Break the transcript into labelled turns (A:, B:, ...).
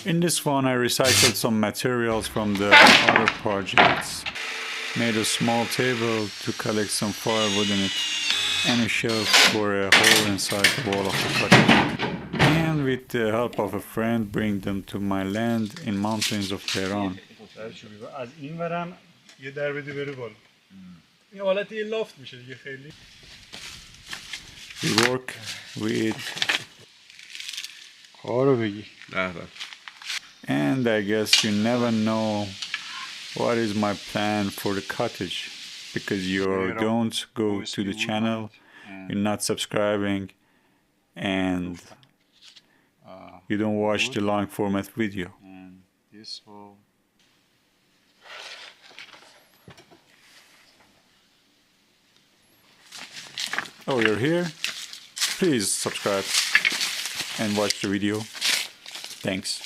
A: In this one, I recycled some materials from the other projects. Made a small table to collect some firewood in it, and a shelf for a hole inside the wall of the cottage. And with the help of a friend, bring them to my land in mountains of Tehran.
B: از این ورم یه در بدی بره بالا. این حالت یه لافت میشه دیگه خیلی.
A: We work, we eat.
B: کارو بگی.
A: And I guess you never know what is my plan for the cottage, because you don't go to the channel, you're not subscribing, and you don't watch the long format video.
B: And this will...
A: Oh, you're here? Please subscribe and watch the video. Thanks.